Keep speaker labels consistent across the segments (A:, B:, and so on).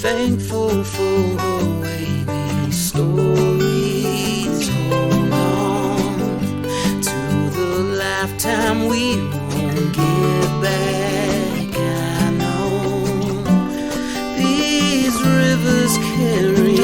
A: thankful for her wavy stories. Hold on to the lifetime we won't get back. I know these rivers carry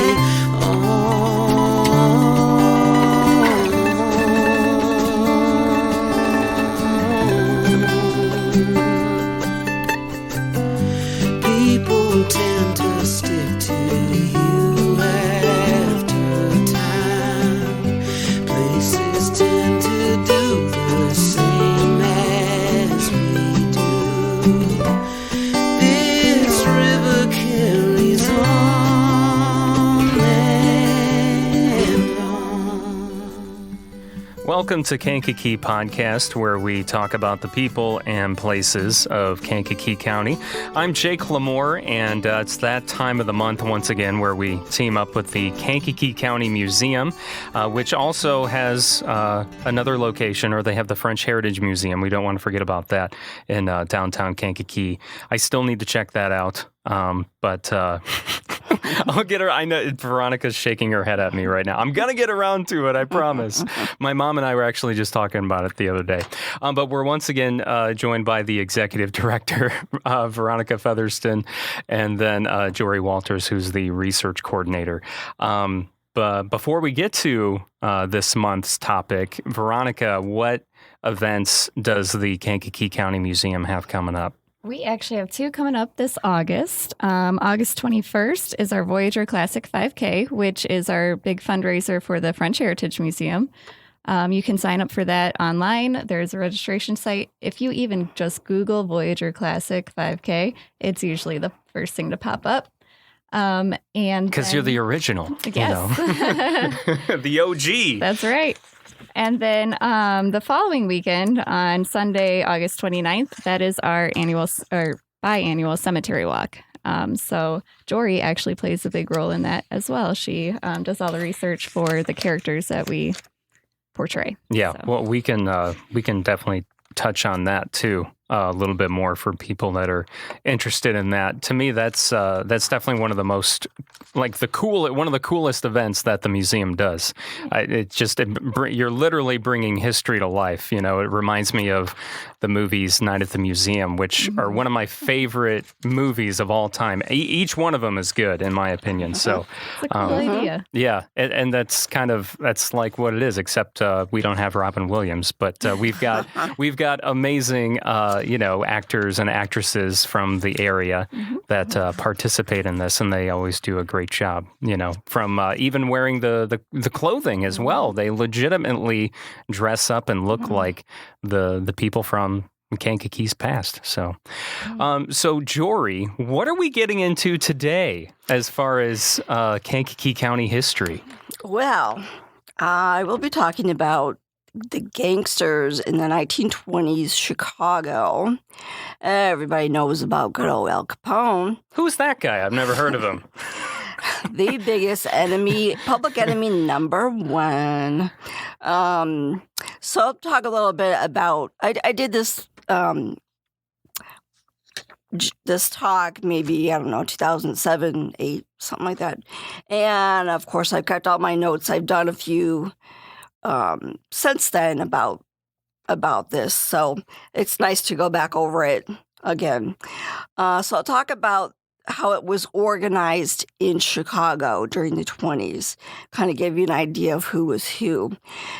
B: Welcome to Kankakee Podcast, where we talk about the people and places of Kankakee County. I'm Jake Lamore, and it's that time of the month once again where we team up with the Kankakee County Museum, which also has another location, or they have the French Heritage Museum. We don't want to forget about that in downtown Kankakee. I still need to check that out. But I'll get her. I know Veronica's shaking her head at me right now. I'm going to get around to it, I promise. My mom and I were actually just talking about it the other day. But we're once again joined by the executive director, Veronica Featherston, and then Jorie Walters, who's the research coordinator. But before we get to this month's topic, Veronica, what events does the Kankakee County Museum have coming up?
C: We actually have two coming up this August. August 21st is our Voyager Classic 5K, which is our big fundraiser for the French Heritage Museum. You can sign up for that online. There's a registration site. If you even just Google Voyager Classic 5K, it's usually the first thing to pop up. And
B: because you're the original,
C: yes.
B: The OG.
C: That's right. And then the following weekend on Sunday, August 29th, that is our biannual cemetery walk. So Jorie actually plays a big role in that as well. She does all the research for the characters that we portray.
B: Yeah,
C: so.
B: Well, we can definitely touch on that too. A little bit more for people that are interested in that. To me, that's definitely one of the most, one of the coolest events that the museum does. You're literally bringing history to life. You know, it reminds me of the movies Night at the Museum, which are one of my favorite movies of all time. Each one of them is good, in my opinion. So,
C: it's a cool idea.
B: Yeah, and that's like what it is. Except we don't have Robin Williams, but we've got amazing. Actors and actresses from the area that participate in this, and they always do a great job, from even wearing the clothing as well. They legitimately dress up and look like the people from Kankakee's past. So Jorie, what are we getting into today as far as Kankakee County history?
D: Well, I will be talking about the gangsters in the 1920s Chicago. Everybody knows about good old Al Capone.
B: Who's that guy? I've never heard of him.
D: The biggest enemy, public enemy number one. So I'll talk a little bit about, I did this talk maybe, 2007, 8, something like that. And of course, I've kept all my notes. I've done a few since then about this, so it's nice to go back over it again. So I'll talk about how it was organized in Chicago during the 20s, kind of give you an idea of who was who.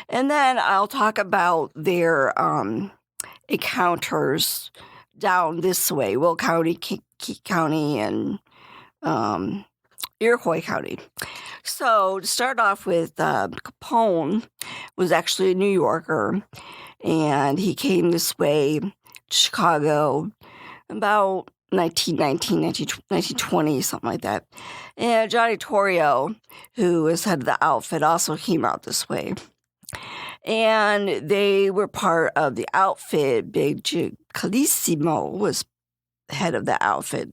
D: And then I'll talk about their encounters down this way, Will County, Kankakee County, and Iroquois County. So to start off with, Capone was actually a New Yorker, and he came this way to Chicago about 1920, something like that. And Johnny Torrio, who was head of the outfit, also came out this way. And they were part of the outfit. Big Calissimo was head of the outfit.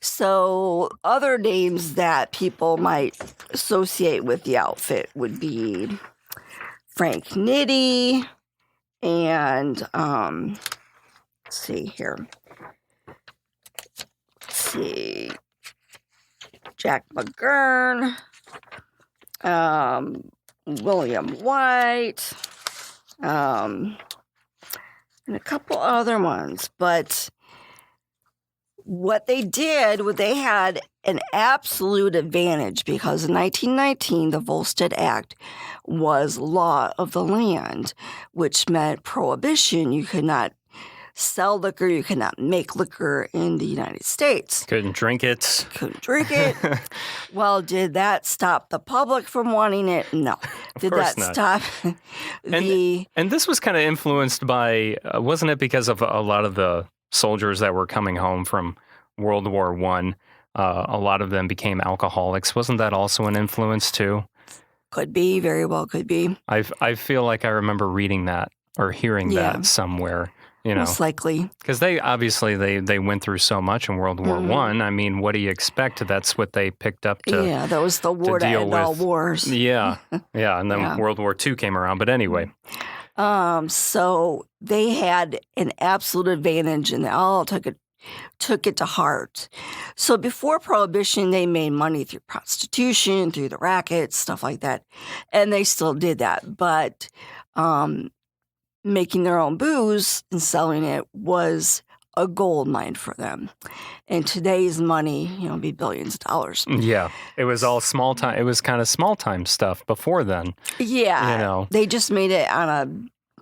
D: So other names that people might associate with the outfit would be Frank Nitti and let's see here. Jack McGurn, William White, and a couple other ones. But what they did was they had an absolute advantage because in 1919, the Volstead Act was law of the land, which meant prohibition. You could not sell liquor, you could not make liquor in the United States.
B: Couldn't drink it.
D: Couldn't drink it. Well, did that stop the public from wanting it? No. Did that stop
B: And this was kind of influenced by, wasn't it because of a lot of the soldiers that were coming home from World War I? A lot of them became alcoholics. Wasn't that also an influence too?
D: Could be, very well could be.
B: I feel like I remember reading that or hearing that somewhere.
D: Most likely.
B: Because they obviously they went through so much in World War I. I mean, what do you expect? That's what they picked up to
D: Yeah, that was the war to end all wars.
B: Yeah, and then World War II came around. But anyway.
D: So they had an absolute advantage, and they all took it to heart. So before Prohibition, they made money through prostitution, through the rackets, stuff like that. And they still did that. But making their own booze and selling it was a gold mine for them. And today's money, it'd be billions of dollars.
B: Yeah. It was all small time. It was kind of small time stuff before then.
D: Yeah. They just made it on a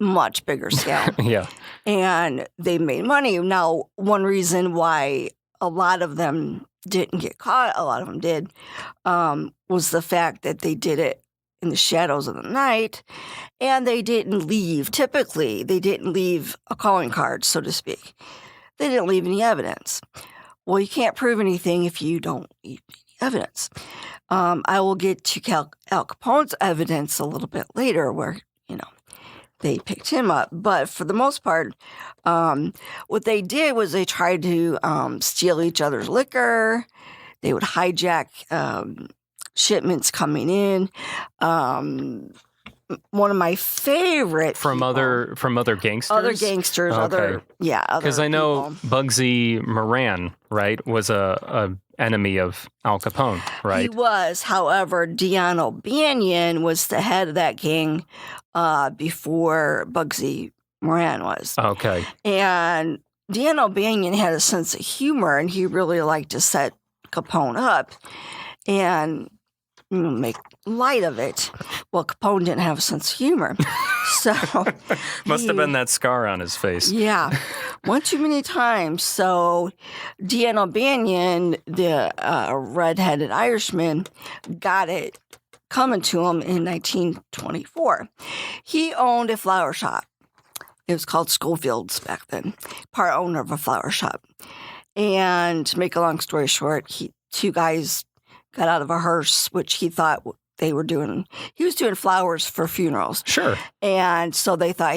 D: much bigger scale.
B: Yeah.
D: And they made money. Now, one reason why a lot of them didn't get caught, a lot of them did, was the fact that they did it in the shadows of the night, and they didn't leave. Typically, they didn't leave a calling card, so to speak. They didn't leave any evidence. Well, you can't prove anything if you don't leave any evidence. I will get to Al Capone's evidence a little bit later where, they picked him up. But for the most part, what they did was they tried to steal each other's liquor. They would hijack shipments coming in. One of my favorite
B: from other gangsters.
D: Other gangsters.
B: Okay. Because I know
D: people.
B: Bugsy Moran, right, was a enemy of Al Capone, right?
D: He was. However, Dion O'Banion was the head of that gang before Bugsy Moran was.
B: Okay.
D: And Dion O'Banion had a sense of humor, and he really liked to set Capone up and make light of it. Well, Capone didn't have a sense of humor. So
B: must have been that scar on his face.
D: Yeah. One too many times. So Dion O'Banion, the red-headed Irishman, got it coming to him in 1924. He owned a flower shop. It was called Schofield's back then. Part owner of a flower shop. And to make a long story short, two guys got out of a hearse, which he thought they were doing. He was doing flowers for funerals.
B: Sure.
D: And so they thought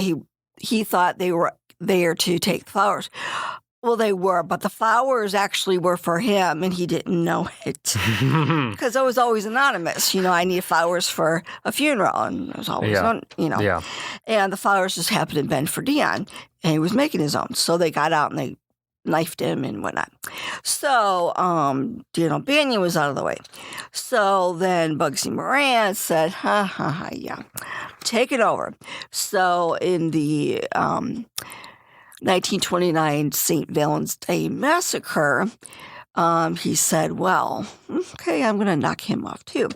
D: he thought they were there to take the flowers. Well, they were, but the flowers actually were for him, and he didn't know it. Because it was always anonymous. I need flowers for a funeral, and it was always,
B: Yeah.
D: And the flowers just happened to have been for Dion, and he was making his own. So they got out and they knifed him and whatnot. So Dion O'Banion was out of the way. So then Bugsy Moran said, yeah, take it over. So in the 1929 St. Valentine's Day Massacre, he said, well, okay, I'm going to knock him off too.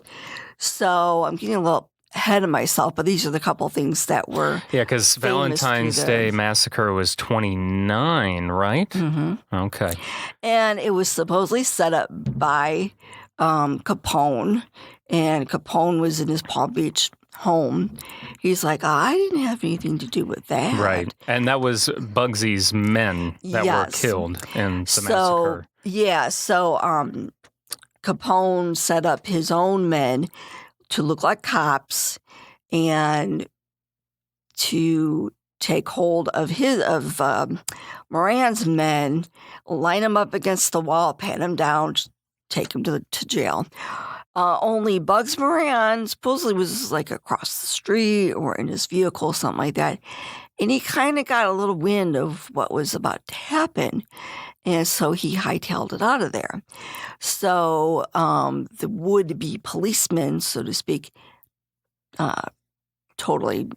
D: So I'm getting a little ahead of myself, but these are the couple things that were
B: because Valentine's Day Massacre was 29, right?
D: Mm-hmm.
B: Okay.
D: And it was supposedly set up by Capone, and Capone was in his Palm Beach home. He's like, I didn't have anything to do with that.
B: Right. And that was Bugsy's men that were killed in the massacre.
D: Yeah. So Capone set up his own men to look like cops and to take hold of Moran's men, line them up against the wall, pat him down, take him to jail. Only Bugs Moran supposedly was like across the street or in his vehicle, something like that. And he kind of got a little wind of what was about to happen. And so he hightailed it out of there. So the would-be policemen, so to speak, totally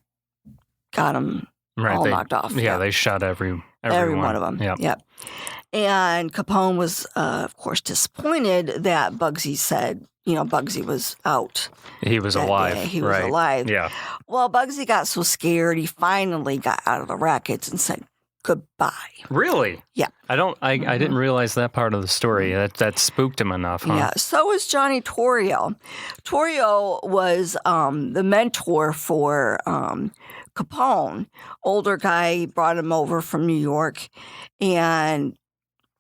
D: got him all knocked off.
B: Yeah, they shot every
D: one of them. Yep. And Capone was, of course, disappointed that Bugsy said, Bugsy was out.
B: He was alive.
D: He was alive.
B: Yeah.
D: Well, Bugsy got so scared, he finally got out of the rackets and said goodbye.
B: Really?
D: Yeah.
B: I didn't realize that part of the story. That spooked him enough, huh?
D: Yeah. So was Johnny Torrio. Torrio was the mentor for Capone. Older guy, brought him over from New York, and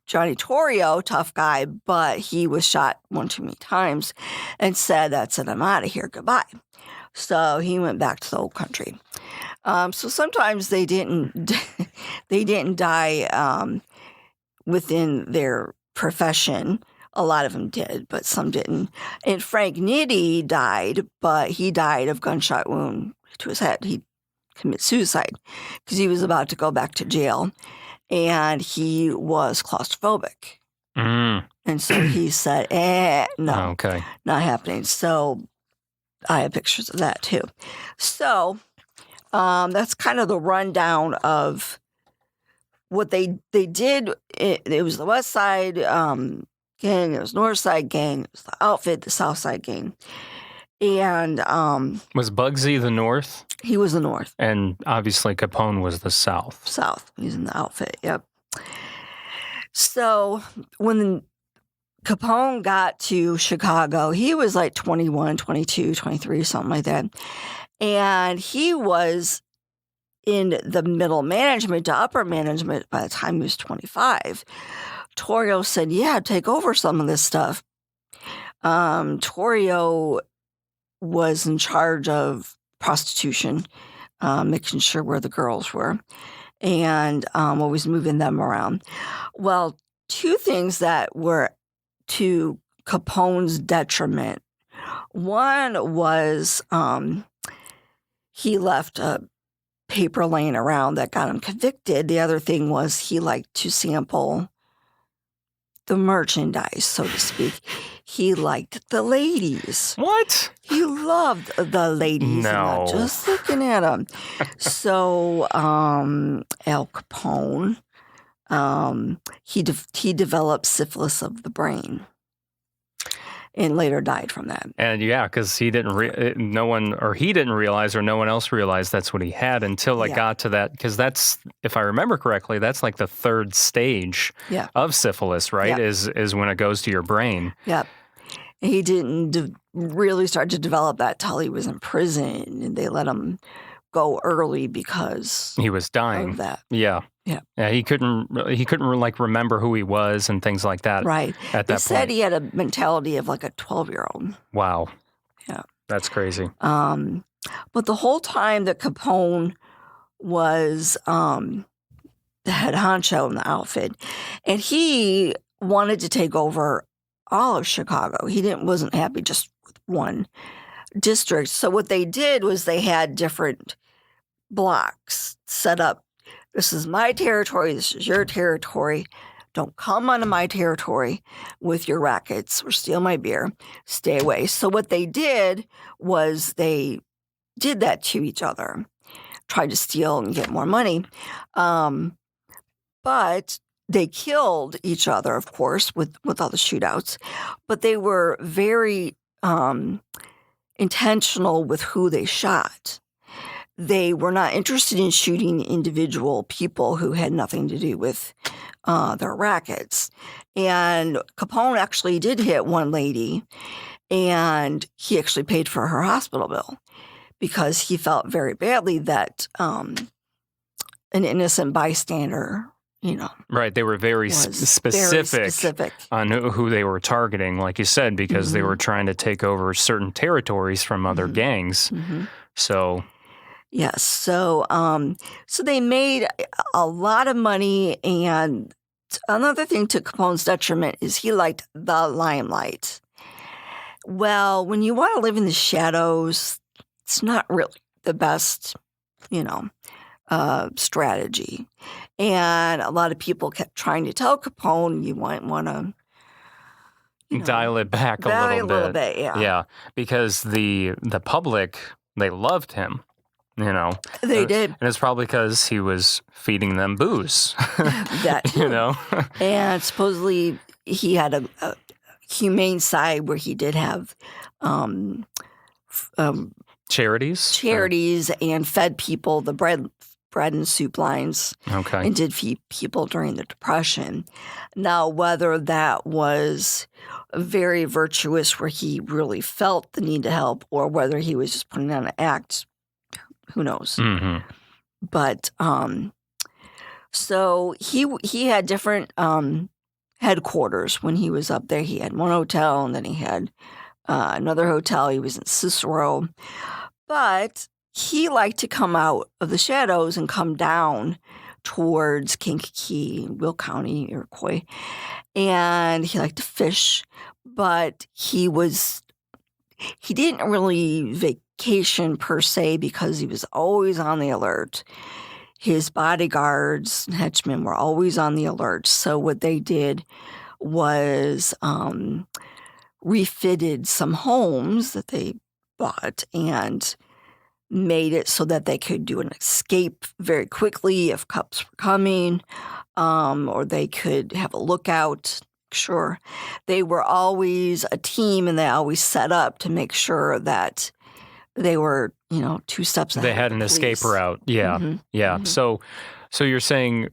D: Johnny Torrio, tough guy, but he was shot one too many times and said, "That's it, I'm out of here, goodbye." So he went back to the old country. So sometimes they didn't die within their profession. A lot of them did, but some didn't. And Frank Nitti died, but he died of gunshot wound to his head. He committed suicide because he was about to go back to jail. And he was claustrophobic.
B: Mm.
D: And so he said, no, not happening. So I have pictures of that too. So that's kind of the rundown of what they did. It was the West Side gang, it was North Side gang, it was the outfit, the South Side gang. And
B: was Bugsy the North?
D: He was the North.
B: And obviously Capone was the South.
D: South. He's in the outfit, yep. So when Capone got to Chicago, he was like 21, 22, 23, something like that. And he was in the middle management to upper management by the time he was 25. Torrio said, yeah, take over some of this stuff. Torrio was in charge of prostitution, making sure where the girls were, and always moving them around. Well, two things that were to Capone's detriment. One was he left a paper laying around that got him convicted. The other thing was he liked to sample the merchandise, so to speak. He liked the ladies.
B: What?
D: He loved the ladies.
B: No.
D: Just looking at them. So Al Capone, he developed syphilis of the brain and later died from that.
B: And yeah, because he didn't realize, or no one else realized that's what he had until it got to that. Because that's, if I remember correctly, that's like the third stage of syphilis, right? Is when it goes to your brain.
D: Yep. He didn't really start to develop that till he was in prison, and they let him go early because
B: he was dying
D: of that.
B: Yeah. He couldn't like remember who he was and things like that.
D: Right.
B: At that
D: they
B: point,
D: said he had a mentality of like a 12-year-old.
B: Wow.
D: Yeah.
B: That's crazy.
D: But the whole time that Capone was the head honcho in the outfit, and he wanted to take over all of Chicago. He wasn't happy just with one district. So what they did was they had different blocks set up. This is my territory. This is your territory. Don't come onto my territory with your rackets or steal my beer. Stay away. So what they did was they did that to each other, tried to steal and get more money. But they killed each other, of course, with all the shootouts. But they were very intentional with who they shot. They were not interested in shooting individual people who had nothing to do with their rackets. And Capone actually did hit one lady, and he actually paid for her hospital bill because he felt very badly that an innocent bystander,
B: Right. They were very specific on who they were targeting, like you said, because they were trying to take over certain territories from other gangs. Mm-hmm. So...
D: Yes. So they made a lot of money. And another thing to Capone's detriment is he liked the limelight. Well, when you want to live in the shadows, it's not really the best, strategy. And a lot of people kept trying to tell Capone, you might want to
B: dial it back a little bit.
D: Yeah.
B: Yeah, because the public, they loved him,
D: They did.
B: And it's probably because he was feeding them booze.
D: That too. And supposedly he had a humane side where he did have
B: charities
D: and fed people the bread and soup lines.
B: Okay.
D: And did feed people during the Depression. Now, whether that was very virtuous where he really felt the need to help or whether he was just putting on an act, who knows?
B: Mm-hmm.
D: But so he had different headquarters when he was up there. He had one hotel and then he had another hotel. He was in Cicero. But he liked to come out of the shadows and come down towards Kankakee, Will County, Iroquois. And he liked to fish, but he didn't really vacation per se because he was always on the alert. His bodyguards and henchmen were always on the alert. So what they did was refitted some homes that they bought and made it so that they could do an escape very quickly if cops were coming, or they could have a lookout. Sure. They were always a team and they always set up to make sure that they were, 2 steps ahead.
B: They had an escape route. Yeah.
D: Mm-hmm.
B: Yeah.
D: Mm-hmm.
B: So you're saying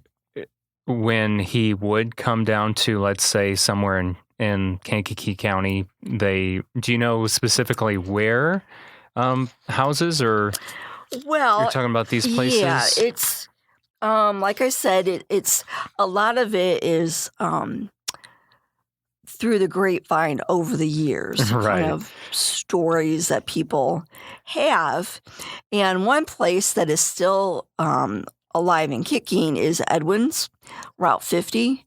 B: when he would come down to, let's say, somewhere in Kankakee County, do you know specifically where houses or
D: well,
B: you're talking about these places?
D: Yeah, it's like I said, it's a lot of it is through the grapevine over the years,
B: right.
D: kind of stories that people have. And one place that is still alive and kicking is Edwin's, Route 50.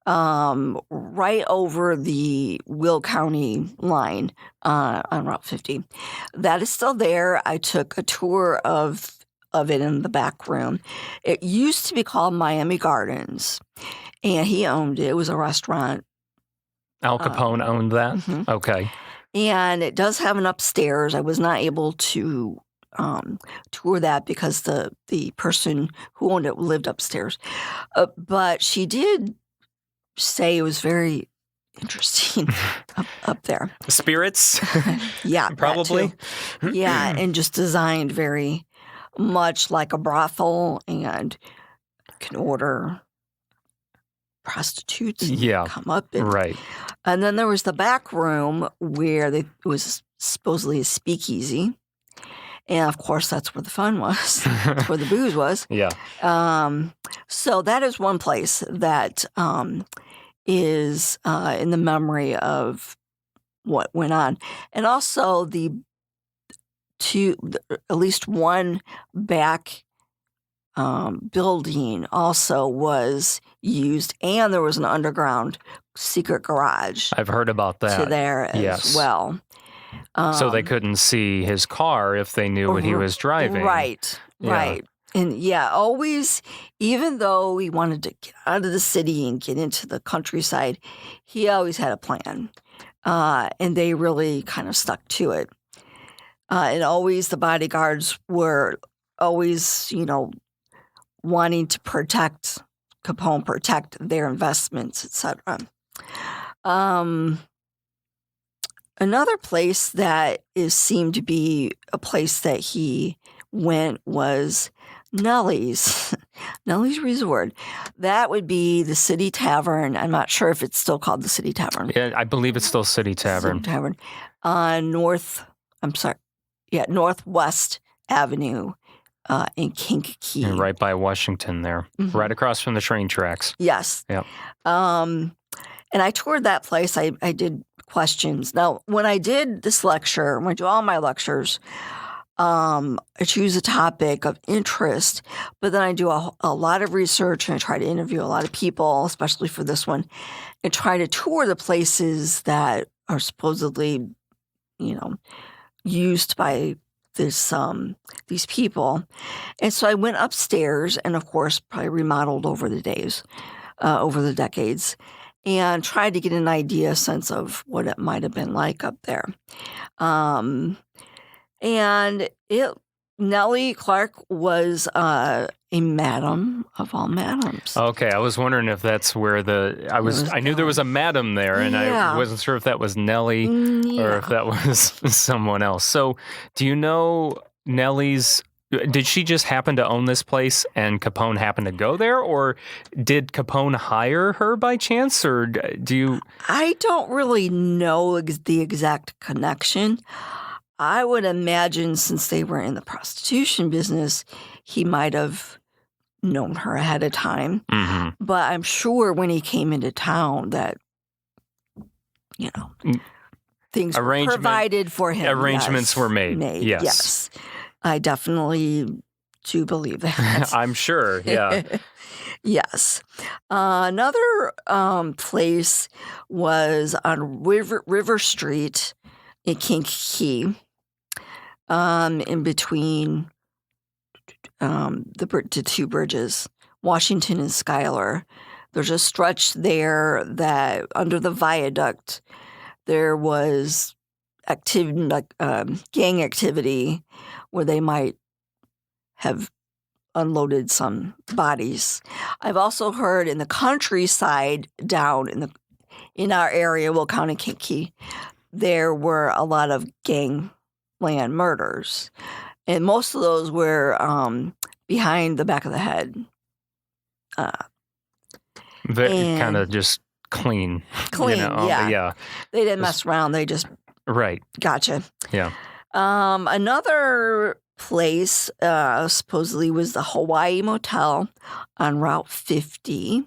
D: Right over the Will County line on Route 50. That is still there. I took a tour of it in the back room. It used to be called Miami Gardens, and he owned it. It was a restaurant.
B: Al Capone owned that?
D: Mm-hmm.
B: Okay.
D: And it does have an upstairs. I was not able to tour that because the person who owned it lived upstairs. But she did say it was very interesting up there.
B: Spirits?
D: Yeah,
B: probably.
D: Yeah, and just designed very much like a brothel, and can order prostitutes and come up.
B: Right.
D: And then there was the back room where it was supposedly a speakeasy. And of course, that's where the fun was. That's where the booze was.
B: Yeah.
D: So that is one place that is in the memory of what went on. And also at least one back building also was used, and there was an underground secret garage.
B: I've heard about that.
D: To there as well.
B: So they couldn't see his car if they knew what he was driving.
D: Right, right. And always, even though he wanted to get out of the city and get into the countryside, he always had a plan. And they really kind of stuck to it. And always the bodyguards were always, wanting to protect Capone, protect their investments, etc. Another place that seemed to be a place that he went was Nellie's Resort. That would be the City Tavern. I'm not sure if it's still called the City Tavern.
B: Yeah, I believe it's still City Tavern.
D: City Tavern. Northwest Avenue in Kankakee.
B: And right by Washington there. Mm-hmm. Right across from the train tracks.
D: Yes.
B: Yep.
D: And I toured that place. I did questions. Now, when I did this lecture, when I do all my lectures, I choose a topic of interest, but then I do a lot of research and I try to interview a lot of people, especially for this one, and try to tour the places that are supposedly, used by these people. And so I went upstairs and, of course, probably remodeled over the decades, and tried to get an sense of what it might have been like up there. And Nellie Clark was a madam of all madams.
B: Okay, I was wondering if that's where I knew there was a madam there, and I wasn't sure if that was Nellie or if that was someone else. So, do you know did she just happen to own this place and Capone happened to go there, or did Capone hire her by chance, or do you?
D: I don't really know the exact connection. I would imagine, since they were in the prostitution business, he might have known her ahead of time.
B: Mm-hmm.
D: But I'm sure when he came into town that, things were provided for him.
B: Arrangements were made.
D: Yes. I definitely do believe that.
B: I'm sure, yeah.
D: Yes. Another place was on River Street in Kankakee. In between the two bridges, Washington and Schuyler. There's a stretch there that under the viaduct there was activity, gang activity, where they might have unloaded some bodies. I've also heard in the countryside down in our area, Will County, Kankakee, there were a lot of gangland murders, and most of those were behind the back of the head.
B: Kind of just clean.
D: Yeah. They didn't mess around. They just
B: right.
D: Gotcha.
B: Yeah.
D: Another place supposedly was the Hawaii Motel on Route 50.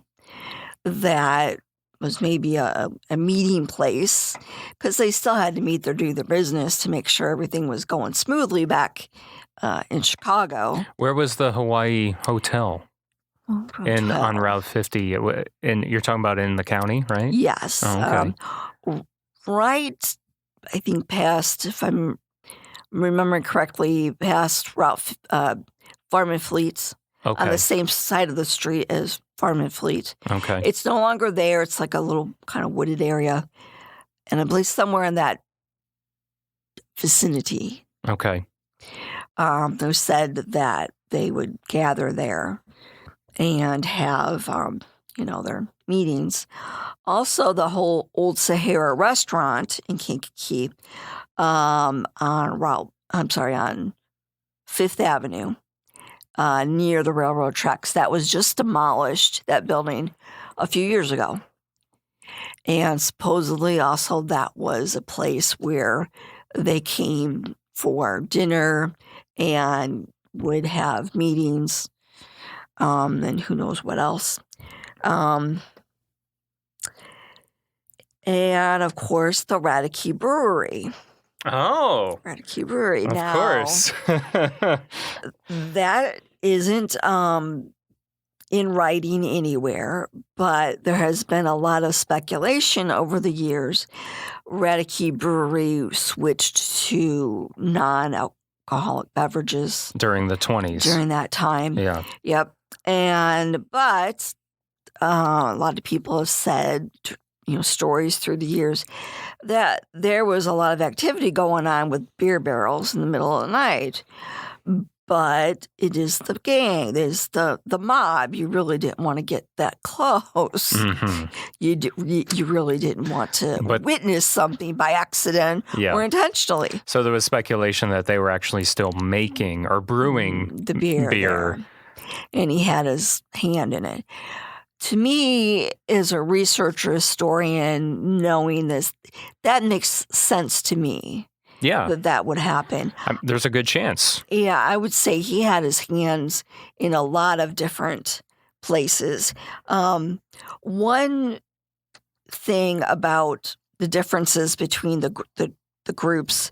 D: That was maybe a meeting place, because they still had to meet do their business to make sure everything was going smoothly back in Chicago.
B: Where was the Hawaii Hotel? On Route 50. And you're talking about in the county, right?
D: Yes.
B: Oh, okay.
D: Right, I think past, if I'm remembering correctly, past Route Farm and Fleet.
B: Okay.
D: On the same side of the street as Farm and Fleet.
B: Okay.
D: It's no longer there. It's like a little kind of wooded area. And I believe somewhere in that vicinity.
B: Okay.
D: They said that they would gather there and have, their meetings. Also, the whole Old Sahara restaurant in Kankakee on Fifth Avenue. Near the railroad tracks. That was just demolished, that building, a few years ago. And supposedly also that was a place where they came for dinner and would have meetings, and who knows what else. And, of course, the Ratakee Brewery.
B: Oh.
D: Ratakee Brewery.
B: Of course.
D: That isn't in writing anywhere, but there has been a lot of speculation over the years. Ratakee Brewery switched to non-alcoholic beverages.
B: During the 20s.
D: During that time.
B: Yeah.
D: Yep. But a lot of people have said, stories through the years, that there was a lot of activity going on with beer barrels in the middle of the night. But it is the gang, it is the mob. You really didn't want to get that close.
B: Mm-hmm.
D: You really didn't want to witness something by accident or intentionally.
B: So there was speculation that they were actually still making or brewing
D: the beer. There. And he had his hand in it. To me, as a researcher, historian, knowing this, that makes sense to me.
B: Yeah.
D: That would happen.
B: There's a good chance.
D: Yeah, I would say he had his hands in a lot of different places. One thing about the differences between the groups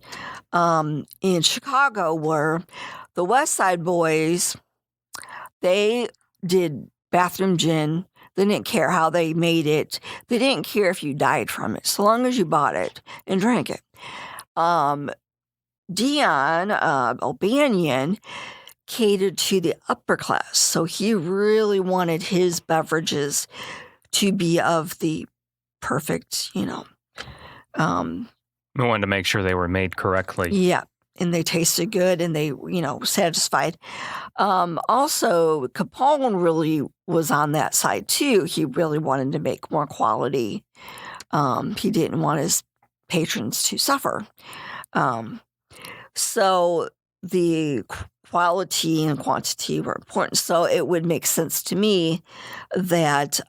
D: in Chicago were the West Side Boys, they did bathroom gin. They didn't care how they made it. They didn't care if you died from it, so long as you bought it and drank it. Dion O'Banion catered to the upper class. So he really wanted his beverages to be of the perfect,
B: We wanted to make sure they were made correctly.
D: Yeah. And they tasted good and they, satisfied. Also, Capone really was on that side too. He really wanted to make more quality. He didn't want his patrons to suffer. So the quality and quantity were important. So it would make sense to me that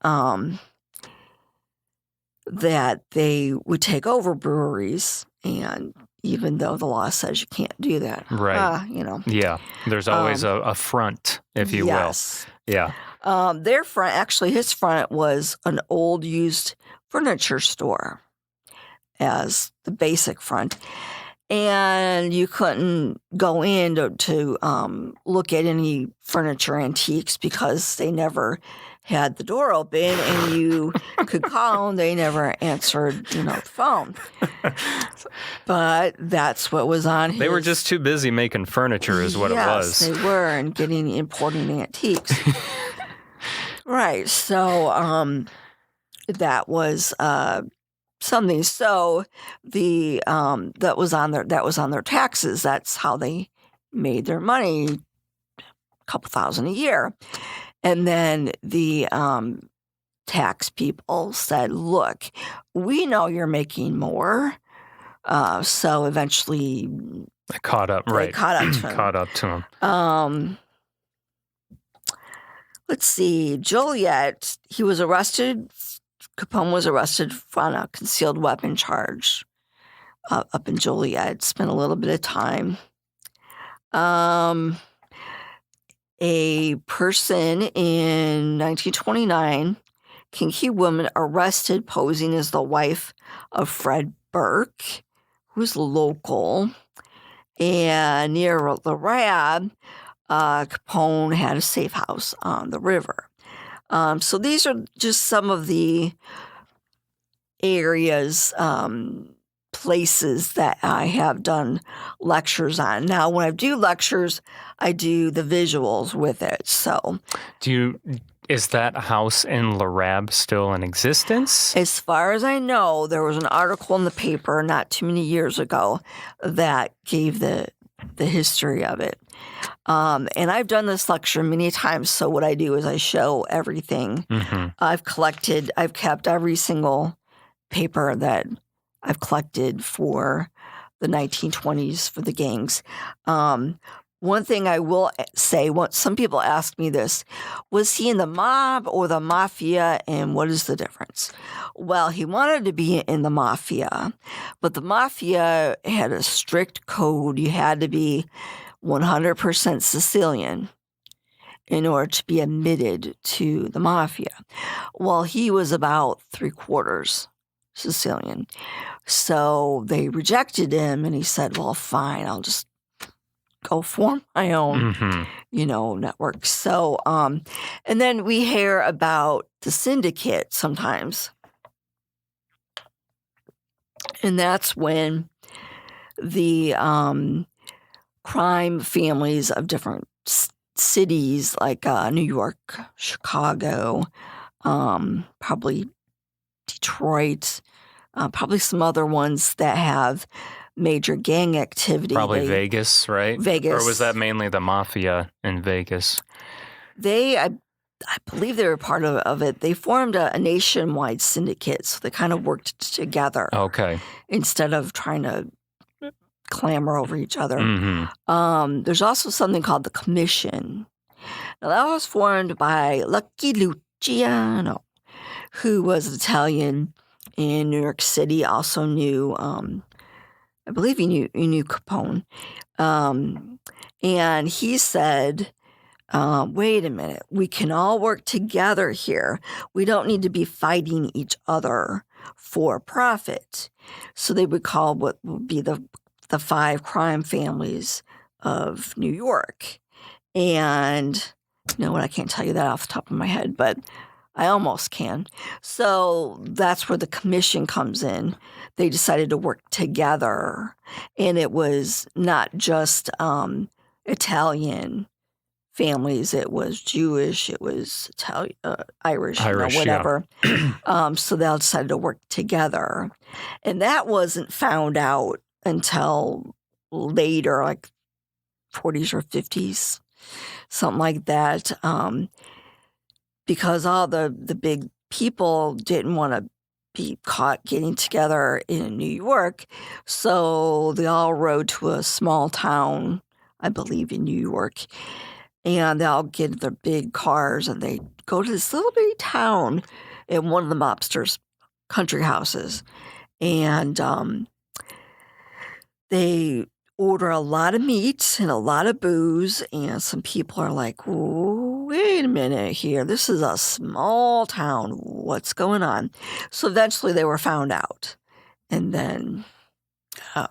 D: that they would take over breweries, and even though the law says you can't do that,
B: right? Yeah, there's always a front, if you will. Yeah.
D: Their front, actually, his front was an old used furniture store as the basic front. And you couldn't go in to look at any furniture antiques because they never had the door open, and you could call them. They never answered, the phone. But that's what was on his...
B: They were just too busy making furniture is what it was.
D: Yes, they were, and importing antiques. Right. So that was... something. So that was on their taxes. That's how they made their money, a couple thousand a year. And then the tax people said, "Look, we know you're making more." So eventually,
B: they caught up. Right,
D: caught up to him.
B: Caught up to him.
D: Let's see, Joliet. He was arrested. Capone was arrested on a concealed weapon charge up in Joliet. Spent a little bit of time. A person in 1929, Kankakee woman arrested posing as the wife of Fred Burke, who's local. And near the Rab, Capone had a safe house on the river. So these are just some of the areas, places that I have done lectures on. Now, when I do lectures, I do the visuals with it. So,
B: is that house in Larab still in existence?
D: As far as I know, there was an article in the paper not too many years ago that gave the history of it. And I've done this lecture many times. So what I do is I show everything.
B: Mm-hmm.
D: I've kept every single paper that I've collected for the 1920s for the gangs. One thing I will say, some people ask me this, was he in the mob or the mafia, and what is the difference? Well, he wanted to be in the mafia, but the mafia had a strict code. You had to be 100% Sicilian in order to be admitted to the mafia. Well, he was about 3/4 Sicilian. So they rejected him, and he said, well, fine, I'll just go form my own, network. So, and then we hear about the syndicate sometimes. And that's when the crime families of different cities like New York, Chicago, probably Detroit, probably some other ones that have major gang activity.
B: Probably Vegas, right?
D: Vegas.
B: Or was that mainly the mafia in Vegas?
D: I believe they were part of it. They formed a nationwide syndicate, so they kind of worked together.
B: Okay.
D: Instead of trying to clamor over each other.
B: Mm-hmm.
D: There's also something called the Commission. Now, that was formed by Lucky Luciano, who was an Italian in New York City, also knew, I believe he knew Capone. And he said, wait a minute, we can all work together here. We don't need to be fighting each other for profit. So they would call what would be the 5 crime families of New York. And you know what, I can't tell you that off the top of my head, but I almost can. So that's where the commission comes in. They decided to work together, and it was not just Italian families. It was Jewish. It was Italian, Irish, whatever. Yeah. So they all decided to work together, and that wasn't found out until later, like 40s or 50s, something like that. Because all the big people didn't want to be caught getting together in New York, so they all rode to a small town, I believe in New York, and they all get in their big cars and they go to this little bitty town in one of the mobsters' country houses, and they order a lot of meat and a lot of booze, and some people are like, wait a minute here, this is a small town, what's going on? So eventually they were found out, and then a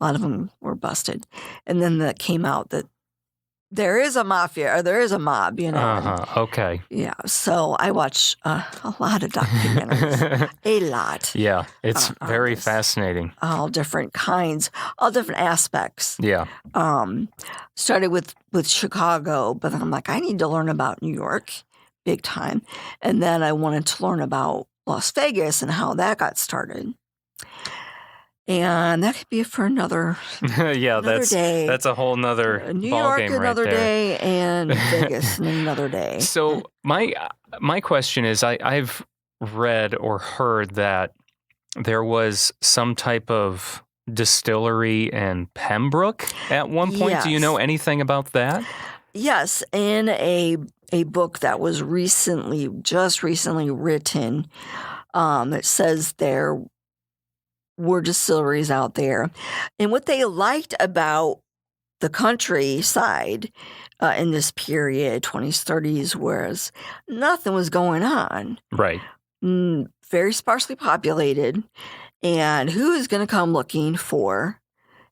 D: lot of them were busted, and then that came out that there is a mafia, or there is a mob,
B: Okay.
D: Yeah, so I watch a lot of documentaries, a lot.
B: Yeah, it's very fascinating.
D: All different kinds, all different aspects.
B: Yeah.
D: Started with Chicago, but then I'm like, I need to learn about New York, big time. And then I wanted to learn about Las Vegas and how that got started. And that could be for another day.
B: That's a whole nother
D: New
B: ball
D: York
B: game
D: another
B: right there.
D: day, and Vegas another day.
B: So my question is, I've read or heard that there was some type of distillery in Pembroke at one point.
D: Yes.
B: Do you know anything about that?
D: Yes, in a book that was just recently written, it says there were distilleries out there. And what they liked about the countryside in this period, 20s, 30s, was nothing was going on.
B: Right.
D: Very sparsely populated. And who is going to come looking for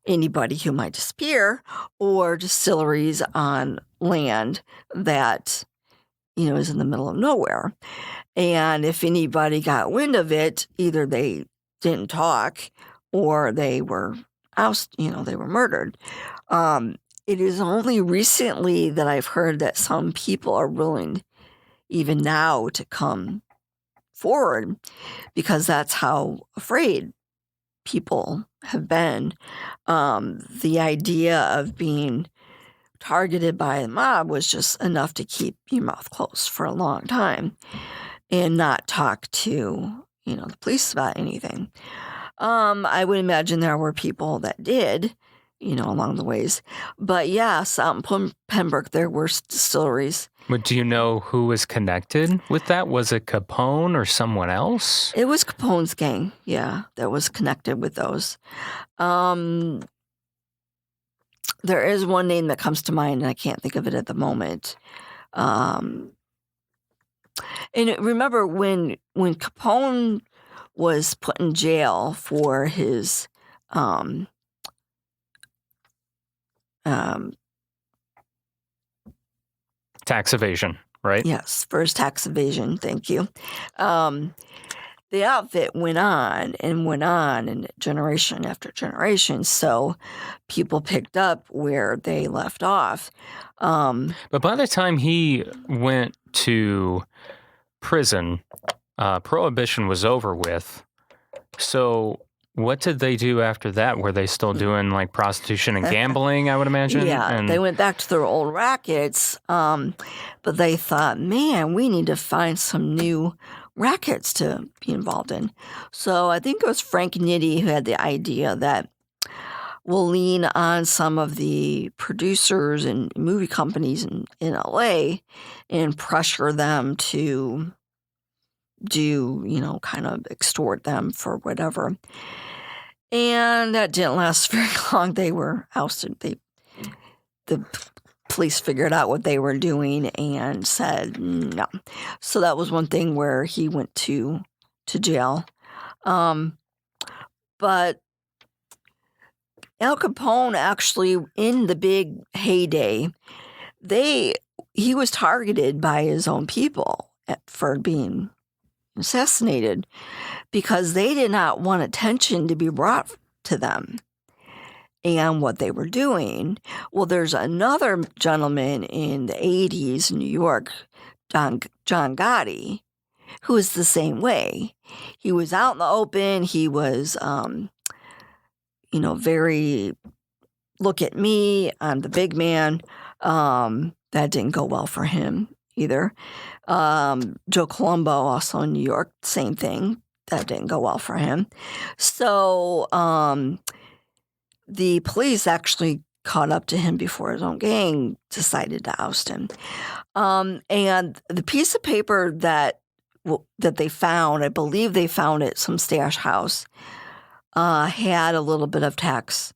D: anybody who might disappear, or distilleries on land that, is in the middle of nowhere? And if anybody got wind of it, either they didn't talk or they were they were murdered. It is only recently that I've heard that some people are willing, even now, to come forward, because that's how afraid people have been. The idea of being targeted by the mob was just enough to keep your mouth closed for a long time and not talk to the police about anything. I would imagine there were people that did, along the ways. But yes, out in Pembroke, there were distilleries.
B: But do you know who was connected with that? Was it Capone or someone else?
D: It was Capone's gang, that was connected with those. There is one name that comes to mind, and I can't think of it at the moment. And remember when Capone was put in jail for his
B: tax evasion, right?
D: Yes, for his tax evasion. Thank you. The outfit went on and generation after generation. So people picked up where they left off.
B: But by the time he went to prison, Prohibition was over with. So what did they do after that? Were they still doing like prostitution and gambling, I would imagine?
D: Yeah, they went back to their old rackets, but they thought, man, we need to find some new rackets to be involved in. So I think it was Frank Nitti who had the idea that we'll lean on some of the producers and movie companies in LA and pressure them to do, kind of extort them for whatever. And that didn't last very long. They were ousted. The police figured out what they were doing and said no. So that was one thing where he went to jail. But Al Capone actually, in the big heyday, he was targeted by his own people. for being assassinated because they did not want attention to be brought to them and what they were doing. Well, there's another gentleman in the 80s in New York, John Gotti, who is the same way. He was out in the open. He was, very, look at me, I'm the big man. That didn't go well for him either. Joe Colombo, also in New York, same thing. That didn't go well for him. So the police actually caught up to him before his own gang decided to oust him. And the piece of paper that they found, I believe they found at some stash house, had a little bit of tax,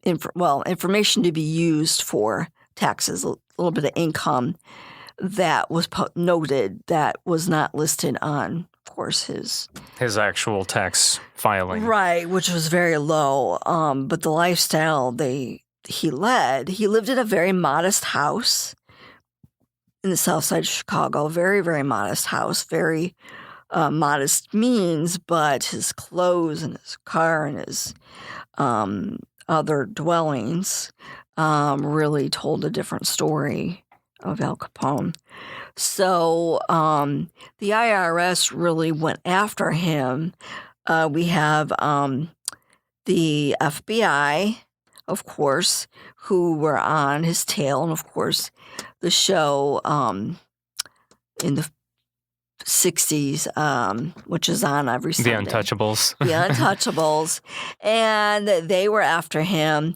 D: information to be used for taxes, a little bit of income that was noted that was not listed on, of course, his
B: actual tax filing.
D: Right, which was very low. But the lifestyle he lived in a very modest house in the south side of Chicago, very, very modest house, very modest means, but his clothes and his car and his other dwellings really told a different story of Al Capone. So the IRS really went after him. We have the FBI, of course, who were on his tail, and of course the show in the 60s, which is on every Sunday.
B: The Untouchables.
D: The Untouchables. And they were after him.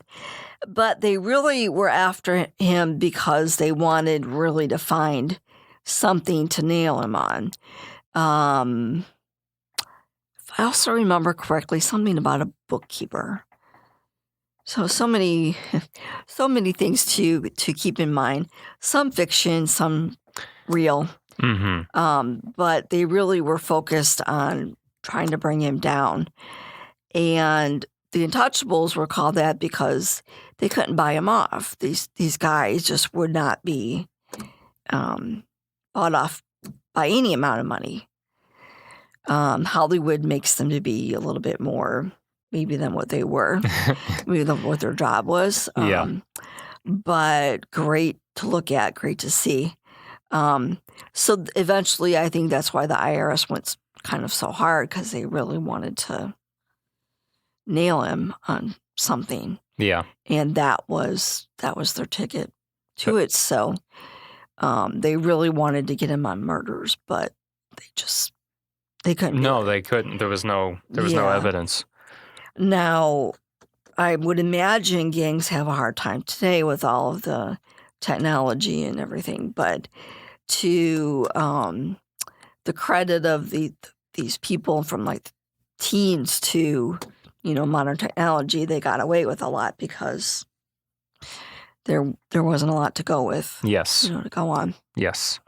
D: But they really were after him because they wanted really to find something to nail him on. If I also remember correctly, something about a bookkeeper. So many things to keep in mind. Some fiction, some real.
B: Mm-hmm.
D: But they really were focused on trying to bring him down. And the Untouchables were called that because they couldn't buy him off. These guys just would not be bought off by any amount of money. Hollywood makes them to be a little bit more maybe than what they were, maybe than what their job was. But great to look at, great to see. So eventually, I think that's why the IRS went kind of so hard, because they really wanted to nail him on something.
B: Yeah.
D: And that was their ticket to it. So they really wanted to get him on murders, but they couldn't.
B: No, they couldn't. There was no evidence.
D: Now, I would imagine gangs have a hard time today with all of the technology and everything, but to the credit of these people from like teens to modern technology, they got away with a lot because there wasn't a lot to go with.
B: Yes.
D: To go on.
B: Yes.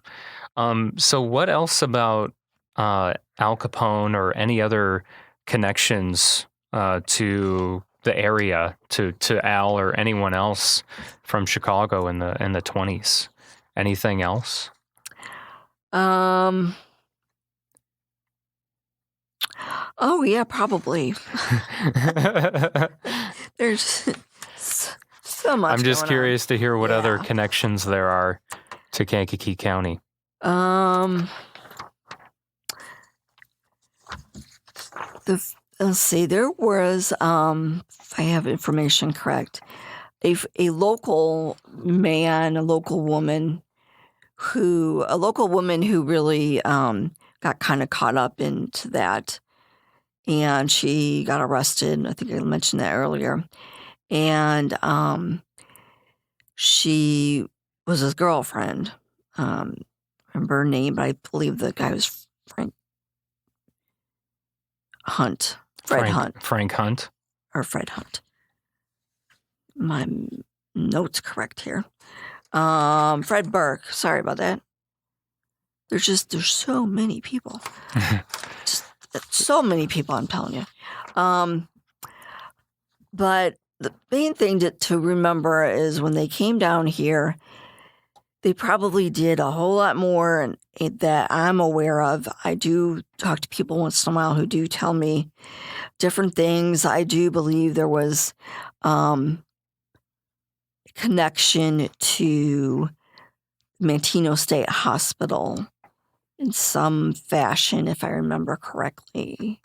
B: So what else about Al Capone or any other connections to the area, to Al or anyone else from Chicago in the 20s? Anything else?
D: Oh yeah, probably. There's so much.
B: I'm just curious to hear what other connections there are to Kankakee County.
D: Let's see. There was, if I have information correct, a local man, a local woman who really got kind of caught up into that, and she got arrested. I think I mentioned that earlier, and she was his girlfriend. I remember her name, but I believe the guy was Fred Hunt. My note's correct here. Fred Burke. Sorry about that. There's so many people. So many people, I'm telling you. But the main thing to remember is when they came down here, they probably did a whole lot more that I'm aware of. I do talk to people once in a while who do tell me different things. I do believe there was connection to Manteno State Hospital in some fashion, if I remember correctly.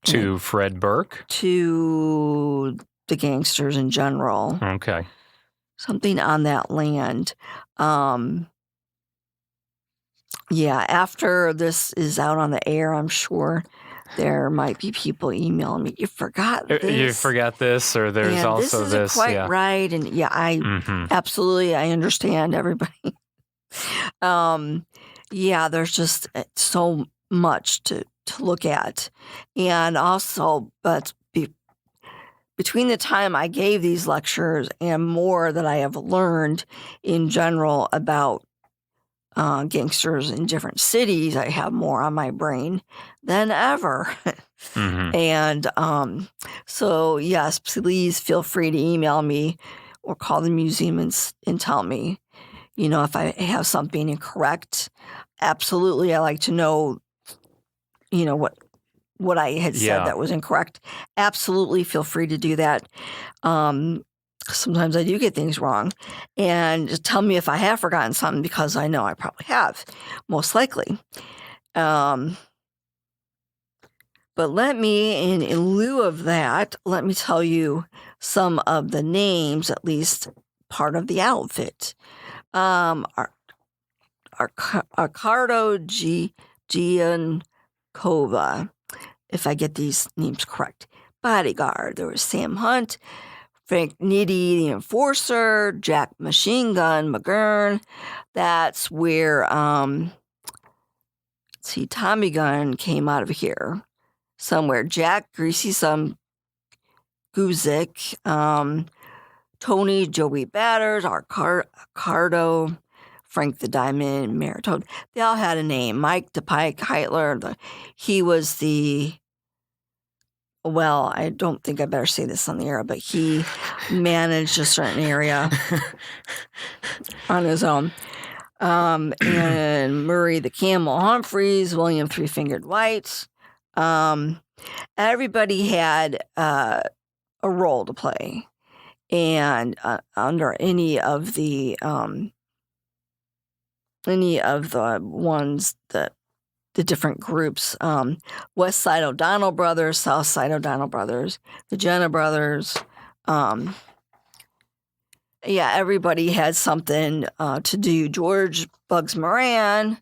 B: To Fred Burke?
D: To the gangsters in general.
B: Okay.
D: Something on that land. Yeah, after this is out on the air, I'm sure there might be people emailing me. You forgot this.
B: You forgot this, or there's
D: and
B: also
D: this.
B: this.
D: Isn't quite right. And yeah, absolutely, I understand everybody. Yeah, there's just so much to look at. And also, but between the time I gave these lectures and more that I have learned in general about gangsters in different cities, I have more on my brain than ever. And so, yes, please feel free to email me or call the museum and tell me, if I have something incorrect. Absolutely, I like to know, what I had said that was incorrect. Absolutely feel free to do that. Sometimes I do get things wrong. And just tell me if I have forgotten something, because I know I probably have, most likely. But let me, in lieu of that, let me tell you some of the names, at least part of the outfit. Arcardo Giancova, if I get these names correct. Bodyguard. There was Sam Hunt, Frank Nitti, the enforcer, Jack Machine Gun McGurn. That's where, Tommy Gun came out of here somewhere. Jack Greasy Some Guzik, Tony Joey Batters, Arcardo, Frank the Diamond, Maritone. They all had a name. Mike DePike Heitler. He was I don't think I better say this on the air, but he managed a certain area on his own. And Murray the Camel Humphreys, William Three-Fingered White. Everybody had a role to play. And under any of the ones that the different groups, West Side O'Donnell Brothers, South Side O'Donnell Brothers, the Jenna Brothers. Everybody had something to do. George Bugs Moran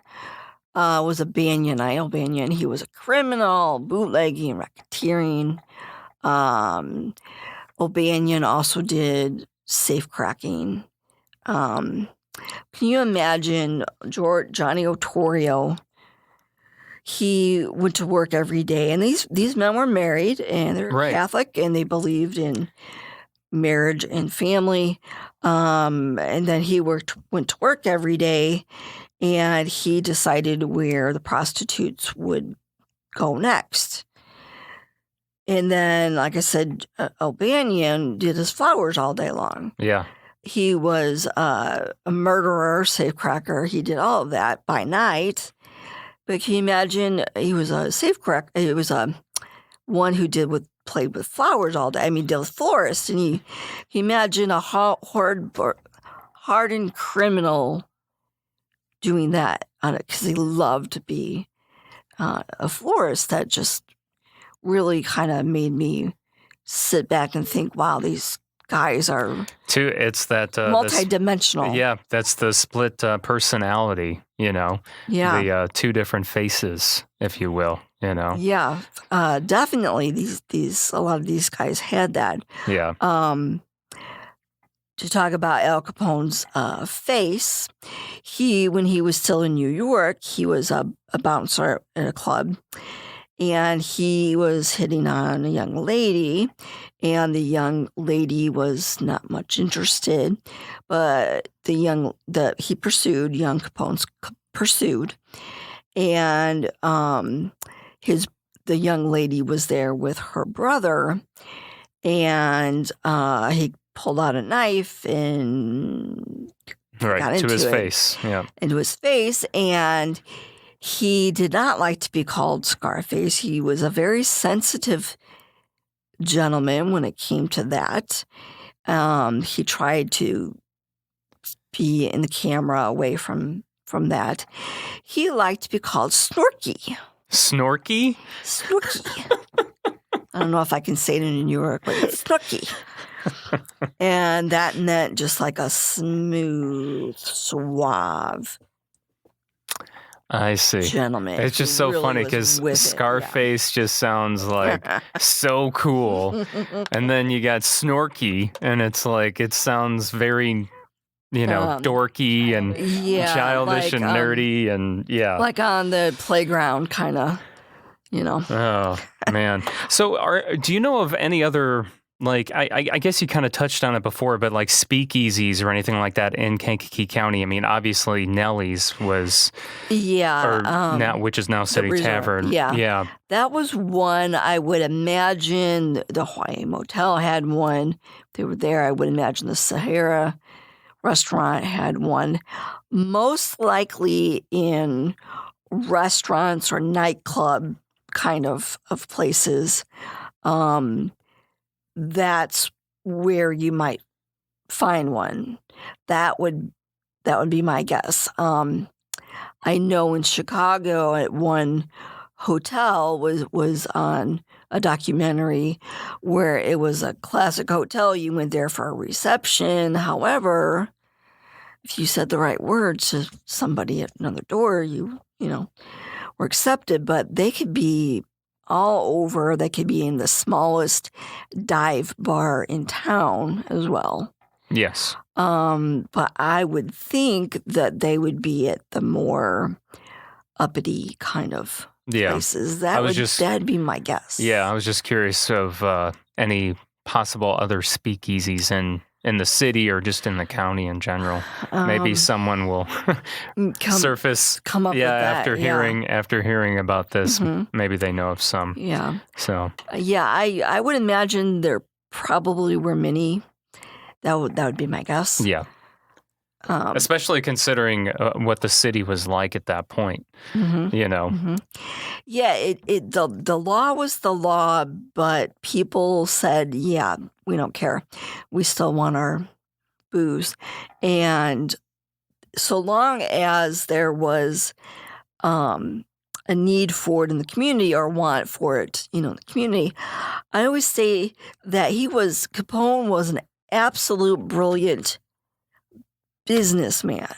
D: was a Banyan, Isle Banyan. He was a criminal, bootlegging, racketeering. O'Banion also did safe cracking. Can you imagine Johnny Otorio? He went to work every day, and these men were married, and they're Catholic, and they believed in marriage and family. And then he went to work every day, and he decided where the prostitutes would go next. And then, like I said, O'Banion did his flowers all day long. Yeah. He was a murderer, safecracker. He did all of that by night. But can you imagine, he was a safecracker. He was one who played with flowers all day. I mean, did with florists. And you imagine a hardened criminal doing that on it, because he loved to be a florist. That just really kind of made me sit back and think, wow, these guys are
B: it's that
D: multidimensional.
B: That's the split personality, the two different faces, if you will,
D: definitely these a lot of these guys had that. To talk about Al Capone's face, when he was still in New York, he was a bouncer at a club. And he was hitting on a young lady, and the young lady was not much interested, but young Capone pursued, and the young lady was there with her brother, and he pulled out a knife and
B: Right,
D: got
B: to
D: into
B: his
D: it,
B: face. Yeah.
D: into his face, and he did not like to be called Scarface. He was a very sensitive gentleman when it came to that. He tried to be in the camera away from that. He liked to be called Snorky.
B: Snorky?
D: Snorky. I don't know if I can say it in New York, but it's Snorky. And that meant just like a smooth, suave
B: I see.
D: gentleman.
B: It's just
D: He
B: so
D: really
B: funny
D: was
B: because
D: with it,
B: Scarface just sounds like so cool. And then you got Snorky, and it's like, it sounds very, dorky and
D: yeah,
B: childish
D: like,
B: and nerdy. And yeah.
D: like on the playground, kind of,
B: Oh, man. So do you know of any other, like, I guess you kind of touched on it before, but like speakeasies or anything like that in Kankakee County? I mean, obviously Nellie's was, which is now City
D: Resort,
B: Tavern.
D: yeah. That was one. I would imagine the Hawaii Motel had one. They were there. I would imagine the Sahara restaurant had one. Most likely in restaurants or nightclub kind of places. That's where you might find one. That would be my guess. I know in Chicago at one hotel was on a documentary where it was a classic hotel. You went there for a reception. However, if you said the right words to somebody at another door, you were accepted. But they could be all over. They could be in the smallest dive bar in town as well.
B: Yes.
D: But I would think that they would be at the more uppity kind of places. That'd be my guess.
B: Yeah, I was just curious of any possible other speakeasies in the city or just in the county in general. Maybe someone will surface.
D: Come up with that.
B: After hearing about this, maybe they know of some.
D: Yeah.
B: So.
D: Yeah, I would imagine there probably were many. That would be my guess.
B: Yeah. Especially considering what the city was like at that point,
D: Yeah, the law was the law, but people said, yeah, we don't care. We still want our booze. And so long as there was a need for it in the community or want for it, in the community, I always say that Capone was an absolute brilliant businessman.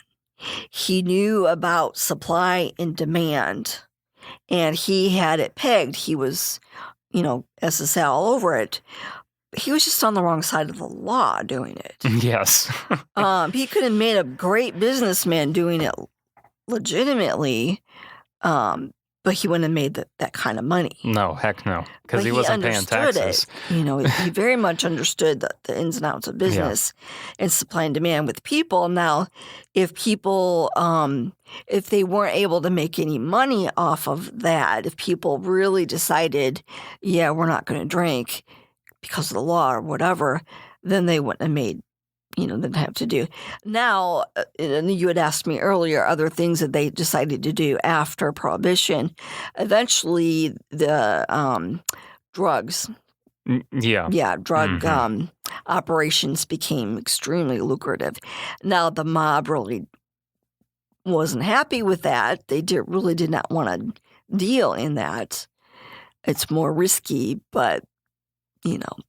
D: He knew about supply and demand, and he had it pegged. He was, SSL all over it. He was just on the wrong side of the law doing it.
B: Yes.
D: He could have made a great businessman doing it legitimately, but he wouldn't have made that kind of money.
B: No, heck no, because he wasn't paying taxes.
D: He very much understood the ins and outs of business and supply and demand with people. Now, if people, if they weren't able to make any money off of that, if people really decided, yeah, we're not going to drink because of the law or whatever, then they wouldn't have made, didn't have to do. Now, and you had asked me earlier, other things that they decided to do after Prohibition. Eventually, the drugs. Yeah, drug operations became extremely lucrative. Now, the mob really wasn't happy with that. They really did not want to deal in that. It's more risky, but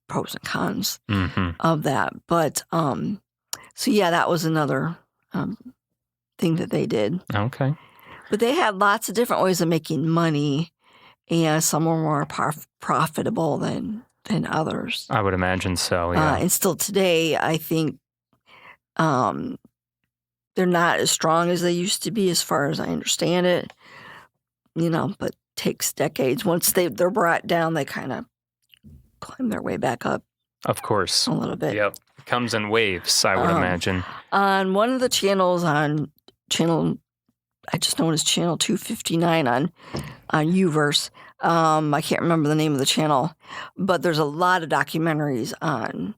D: pros and cons of that. But so yeah, that was another thing that they did.
B: Okay.
D: But they had lots of different ways of making money, and some were more profitable than others.
B: I would imagine so, yeah.
D: And still today, I think they're not as strong as they used to be, as far as I understand it. But takes decades. Once they're brought down, they kind of climb their way back up.
B: Of course.
D: A little bit.
B: Yep. It comes in waves, I would imagine.
D: On one of the channels on channel, I just know it as channel 259 on Uverse. I can't remember the name of the channel, but there's a lot of documentaries on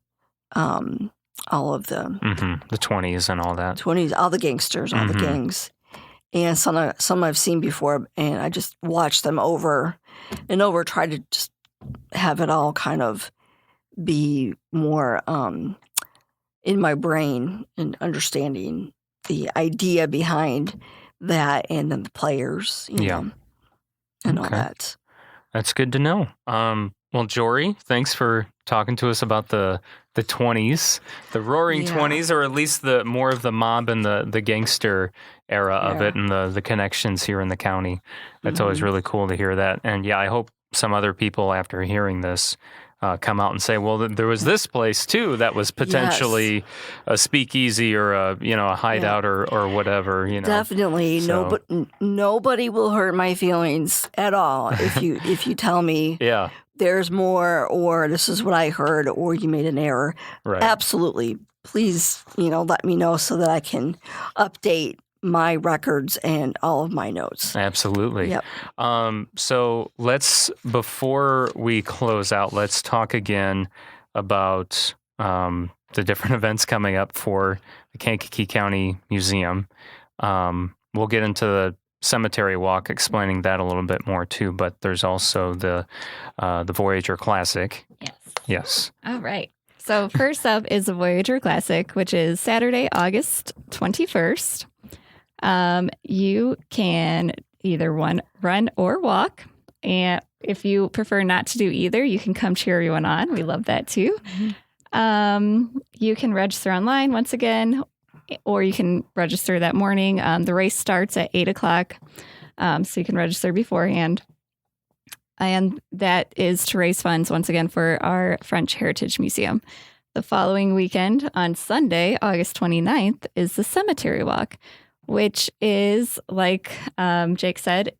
D: all of them.
B: The 20s and all that.
D: 20s, all the gangsters, all the gangs. And some I've seen before, and I just watch them over and over, try to just have it all kind of be more in my brain and understanding the idea behind that, and then the players, you know, and all that.
B: That's good to know. Well, Jorie, thanks for talking to us about the 20s, the roaring 20s, or at least the more of the mob and the gangster era of it, and the connections here in the county. That's always really cool to hear that. And I hope some other people, after hearing this, come out and say, well, there was this place too that was potentially a speakeasy or a hideout or whatever.
D: Definitely,
B: So,
D: nobody will hurt my feelings at all if you tell me there's more, or this is what I heard, or you made an error.
B: Right.
D: Absolutely, please, let me know so that I can update my records and all of my notes.
B: Absolutely.
D: Yep.
B: So before we close out, let's talk again about the different events coming up for the Kankakee County Museum. We'll get into the cemetery walk, explaining that a little bit more too, but there's also the Voyager Classic. Yes.
C: All right. So first up is the Voyager Classic, which is Saturday, August 21st. You can either run or walk. And if you prefer not to do either, you can come cheer everyone on. We love that too. You can register online once again, or you can register that morning. The race starts at 8 o'clock, so you can register beforehand. And that is to raise funds once again for our French Heritage Museum. The following weekend, on Sunday, August 29th, is the cemetery walk, which is, like Jake said,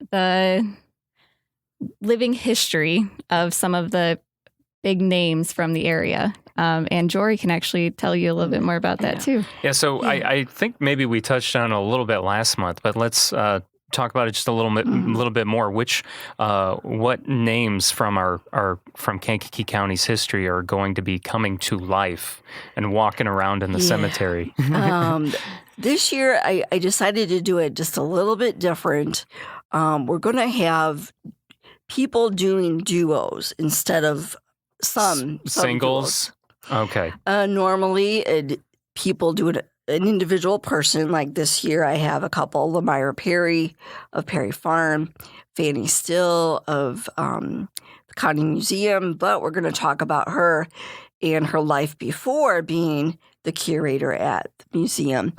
C: the living history of some of the big names from the area. And Jorie can actually tell you a little bit more about that too.
B: Yeah, so I think maybe we touched on it a little bit last month, but let's talk about it just a little bit more. What names from from Kankakee County's history are going to be coming to life and walking around in the cemetery?
D: This year, I decided to do it just a little bit different. We're going to have people doing duos instead of some
B: singles.
D: Duos.
B: Okay.
D: Normally, people do it an individual person. Like this year, I have a couple: Lemire Perry of Perry Farm, Fanny Still of the County Museum. But we're going to talk about her and her life before being the curator at the museum.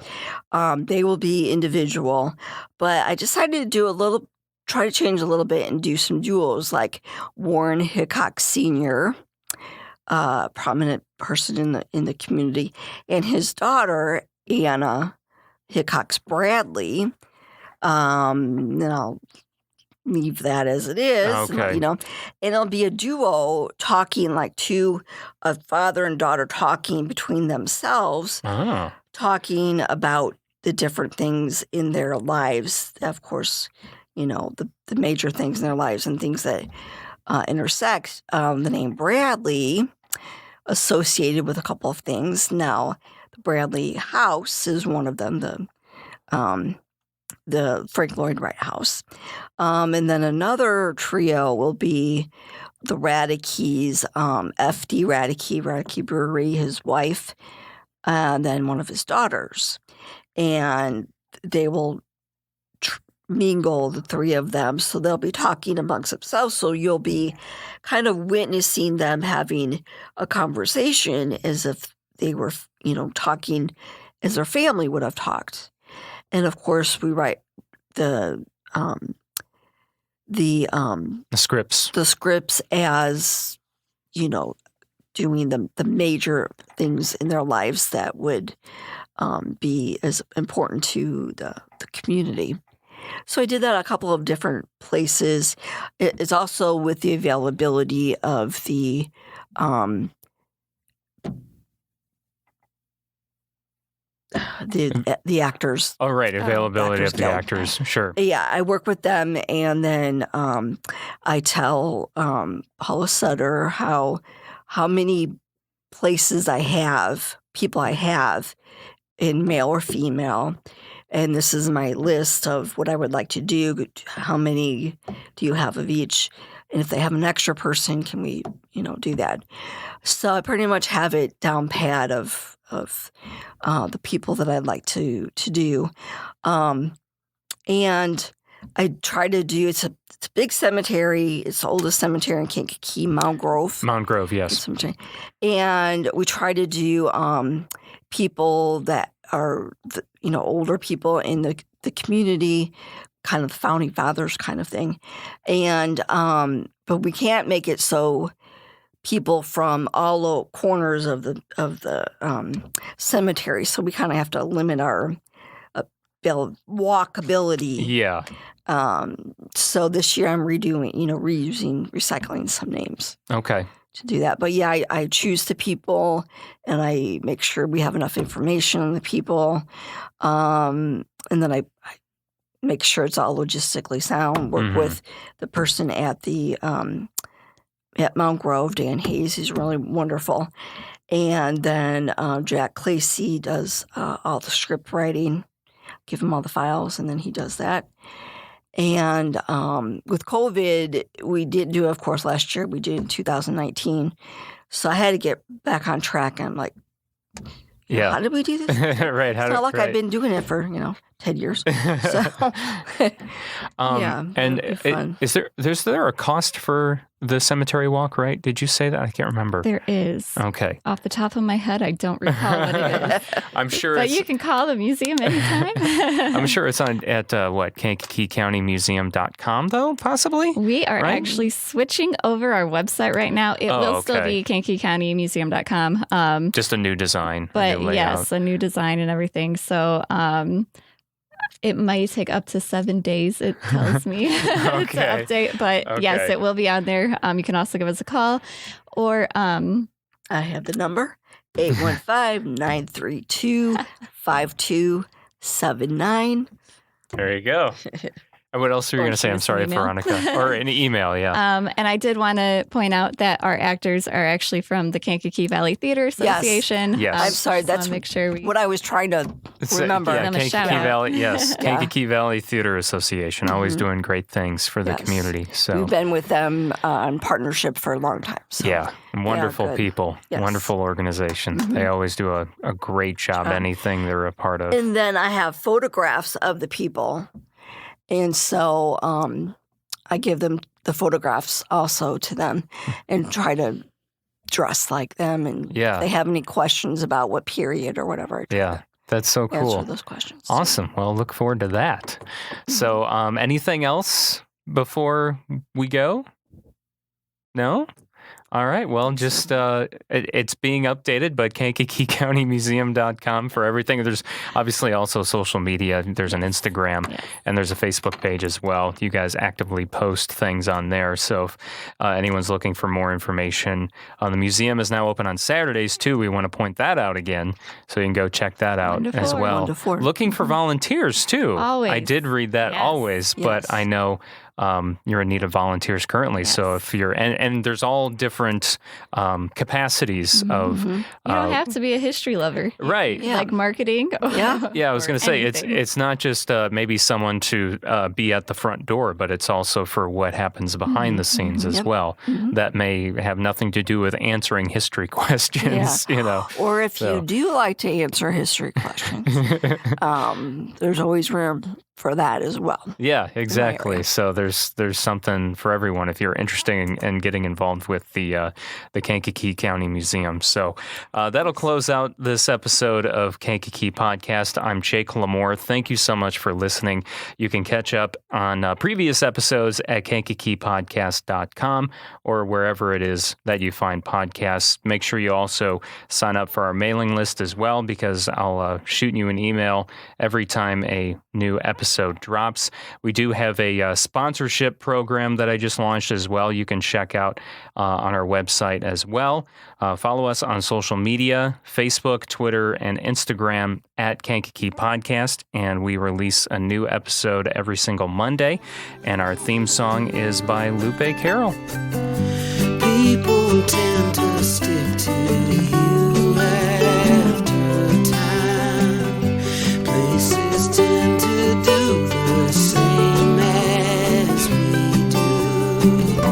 D: They will be individual, but I decided to try to change a little bit and do some duos, like Warren Hickok Sr., prominent person in the community, and his daughter Anna Hickox Bradley. And I'll leave that as it is.
B: Okay.
D: And it'll be a duo talking, like a father and daughter talking between themselves, talking about the different things in their lives. Of course, the major things in their lives and things that intersect. The name Bradley associated with a couple of things. Now, the Bradley House is one of them, the Frank Lloyd Wright House. And then another trio will be the Ratakees, F.D. Ratakee Brewery, his wife, and then one of his daughters. And they will mingle, the three of them, so they'll be talking amongst themselves. So you'll be kind of witnessing them having a conversation as if they were, talking as their family would have talked. And of course, we write the
B: scripts.
D: The scripts as, doing the major things in their lives that would be as important to the community. So I did that a couple of different places. It's also with the availability of the actors.
B: Oh, right. Availability of the actors. Sure.
D: Yeah, I work with them, and then I tell Paula Sutter how many people I have in male or female. And this is my list of what I would like to do. How many do you have of each? And if they have an extra person, can we, do that? So I pretty much have it down pat of the people that I'd like to do. And I try to do, it's a big cemetery. It's the oldest cemetery in Kankakee, Mount Grove.
B: Mount Grove, yes.
D: Cemetery. And we try to do people that are, older people in the community, kind of founding fathers kind of thing. And, but we can't make it so people from all corners of the cemetery. So we kind of have to limit our walkability.
B: Yeah.
D: So this year I'm recycling some names.
B: Okay.
D: To do that. But yeah, I choose the people and I make sure we have enough information on the people. And then I make sure it's all logistically sound, work with the person at at Mount Grove, Dan Hayes. He's really wonderful. And then Jack Clacy does all the script writing, give him all the files, and then he does that. And with COVID, we did do, of course, last year. We did in 2019. So I had to get back on track. And I'm like, how did we do this?
B: Right.
D: It's not like I've been doing it for, 10 years. So,
B: and is there a cost for the cemetery walk, right? Did you say that? I can't remember.
C: There is.
B: Okay.
C: Off the top of my head, I don't recall what it is.
B: I'm sure
C: but you can call the museum anytime.
B: I'm sure it's on at KankakeeCountyMuseum.com, though, possibly?
C: We are actually switching over our website right now. It will still be KankakeeCountyMuseum.com.
B: Just a new design.
C: But yes, a new design and everything. So it might take up to 7 days, it tells me, to update. But yes, it will be on there. You can also give us a call. Or
D: I have the number, 815-932-5279.
B: There you go. What else were you going to say? I'm sorry, Veronica. Or an email, yeah.
C: And I did want to point out that our actors are actually from the Kankakee Valley Theater Association.
B: Yes.
D: I'm sorry, that's
C: make sure
D: what I was trying to remember.
B: Kankakee Valley, yes. Kankakee Valley Theater Association, always doing great things for the community. So
D: we've been with them in partnership for a long time. So.
B: Yeah, wonderful people, wonderful organization. They always do a great job, anything they're a part of.
D: And then I have photographs of the people. And so I give them the photographs also to them and try to dress like them. And if they have any questions about what period or whatever.
B: That's so cool.
D: Answer those questions.
B: Awesome. Well, look forward to that. So anything else before we go? No? All right. Well, just it's being updated, but KankakeeCountyMuseum.com for everything. There's obviously also social media. There's an Instagram and there's a Facebook page as well. You guys actively post things on there. So if anyone's looking for more information, the museum is now open on Saturdays too. We want to point that out again. So you can go check that out as well.
D: Wonderful.
B: Looking for volunteers too.
C: Always.
B: I did read that always, but I know you're in need of volunteers currently. So if you're, and there's all different capacities of.
C: You don't have to be a history lover.
B: Right.
C: Like marketing.
B: I was going to say,
C: anything.
B: it's not just maybe someone to be at the front door, but it's also for what happens behind the scenes as well. That may have nothing to do with answering history questions,
D: Or if you do like to answer history questions, there's always room for that as well.
B: Yeah, exactly. So there's something for everyone if you're interested in getting involved with the Kankakee County Museum. So that'll close out this episode of Kankakee Podcast. I'm Jake Lamore. Thank you so much for listening. You can catch up on previous episodes at KankakeePodcast.com or wherever it is that you find podcasts. Make sure you also sign up for our mailing list as well, because I'll shoot you an email every time a new episode drops. We do have a sponsorship program that I just launched as well. You can check out on our website as well. Follow us on social media, Facebook, Twitter, and Instagram at Kankakee Podcast, and we release a new episode every single Monday, and our theme song is by Lupe Carroll.
A: People tend to stick to the love.